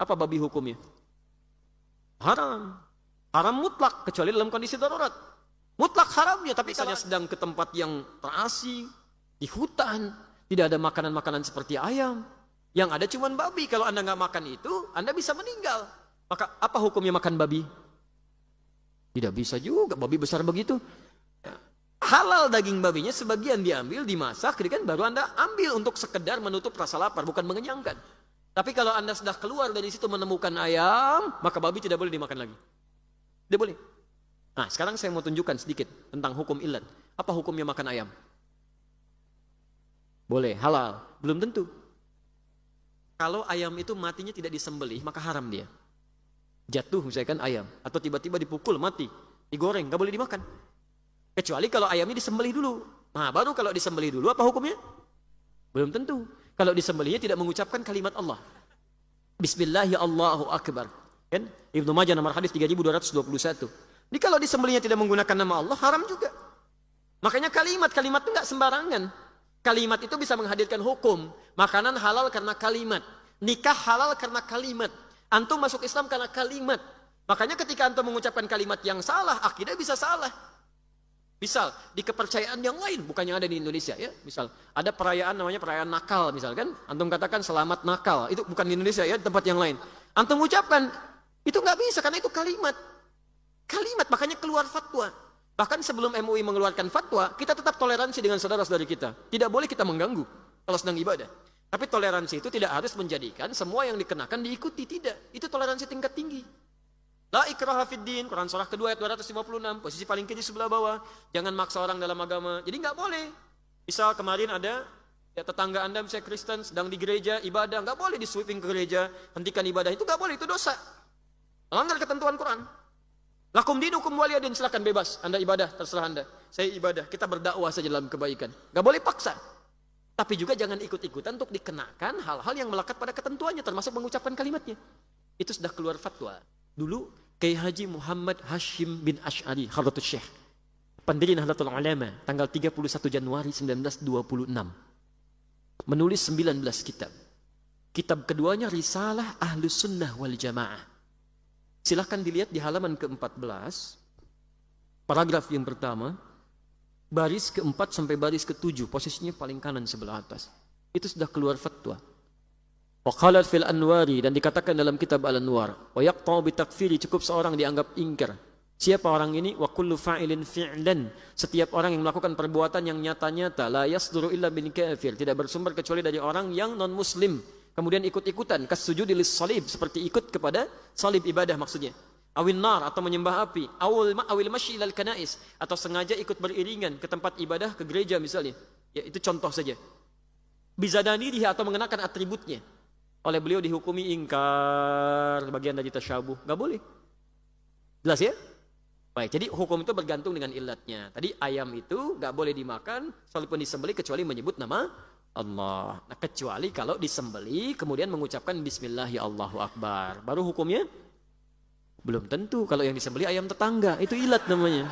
Apa babi hukumnya? Haram. Haram mutlak, kecuali dalam kondisi darurat. Mutlak haramnya, tapi kalau sedang ke tempat yang terasing, di hutan, tidak ada makanan-makanan seperti ayam. Yang ada cuma babi. Kalau Anda nggak makan itu, Anda bisa meninggal. Maka apa hukumnya makan babi? Tidak bisa juga, babi besar begitu. Halal daging babinya, sebagian diambil, dimasak, kan baru Anda ambil untuk sekedar menutup rasa lapar, bukan mengenyangkan. Tapi kalau Anda sudah keluar dari situ menemukan ayam, maka babi tidak boleh dimakan lagi. Tidak boleh. Nah, sekarang saya mau tunjukkan sedikit tentang hukum ilat. Apa hukumnya makan ayam? Boleh, halal. Belum tentu. Kalau ayam itu matinya tidak disembelih, maka haram dia. Jatuh misalkan ayam, atau tiba-tiba dipukul, mati, digoreng, nggak boleh dimakan. Kecuali kalau ayamnya disembelih dulu. Nah, baru kalau disembelih dulu, apa hukumnya? Belum tentu. Kalau disembelihnya tidak mengucapkan kalimat Allah. Bismillahi Allahu Akbar. Kan? Ibnu Majah nomor hadis 3221. Jadi kalau disembelihnya tidak menggunakan nama Allah, haram juga. Makanya kalimat itu nggak sembarangan. Kalimat itu bisa menghadirkan hukum. Makanan halal karena kalimat. Nikah halal karena kalimat. Antum masuk Islam karena kalimat. Makanya ketika antum mengucapkan kalimat yang salah, akidah bisa salah. Misal, di kepercayaan yang lain, bukan yang ada di Indonesia ya. Misal, ada perayaan namanya perayaan nakal misalkan. Antum katakan selamat nakal. Itu bukan di Indonesia ya, di tempat yang lain. Antum ucapkan, itu nggak bisa karena itu kalimat. Kalimat, makanya keluar fatwa. Bahkan sebelum MUI mengeluarkan fatwa, kita tetap toleransi dengan saudara-saudari kita. Tidak boleh kita mengganggu kalau sedang ibadah. Tapi toleransi itu tidak harus menjadikan semua yang dikenakan diikuti, tidak. Itu toleransi tingkat tinggi. La ikraha fid din, Quran surah kedua ayat 256, posisi paling kiri sebelah bawah. Jangan maksa orang dalam agama. Jadi nggak boleh. Misal kemarin ada ya, tetangga Anda misalnya Kristen sedang di gereja ibadah, nggak boleh di sweeping ke gereja, hentikan ibadah, itu nggak boleh, itu dosa. Melanggar ketentuan Quran. Lakum dinukum waliyadin, silakan bebas. Anda ibadah, terserah Anda. Saya ibadah, kita berdakwah saja dalam kebaikan. Nggak boleh paksa. Tapi juga jangan ikut-ikutan untuk dikenakan hal-hal yang melekat pada ketentuannya, termasuk mengucapkan kalimatnya. Itu sudah keluar fatwa. Dulu Kiai Haji Muhammad Hashim bin Ash'ari Hadratus Syekh, pendiri Nahdlatul Ulama, tanggal 31 Januari 1926, menulis 19 kitab. Kitab keduanya Risalah Ahlus Sunnah wal Jamaah. Silahkan dilihat di halaman ke-14, paragraf yang pertama, baris ke-4 sampai baris ke-7, posisinya paling kanan sebelah atas. Itu sudah keluar fatwa. Waqalat fil anwari, dan dikatakan dalam kitab Al-Anwar, wa yaqta'u bitakfiri, cukup seorang dianggap ingkar. Siapa orang ini? Wa kullu fa'ilin fi'lan, setiap orang yang melakukan perbuatan yang nyata-nyata, la yasduru illa bin kafir, tidak bersumber kecuali dari orang yang non muslim, kemudian ikut-ikutan kasujudi lis salib, seperti ikut kepada salib ibadah maksudnya. Awin nar, atau menyembah api, awil masyi ilal kanais, atau sengaja ikut beriringan ke tempat ibadah, ke gereja misalnya. Ya, itu contoh saja. Bizadani dia, atau mengenakan atributnya. Oleh beliau dihukumi ingkar, bagian dari tasyabuh, nggak boleh. Jelas ya? Baik, jadi hukum itu bergantung dengan ilatnya. Tadi ayam itu nggak boleh dimakan, walaupun disembelih kecuali menyebut nama Allah. Nah, kecuali kalau disembelih kemudian mengucapkan Bismillah ya Allahu Akbar, baru hukumnya belum tentu. Kalau yang disembelih ayam tetangga, itu ilat namanya.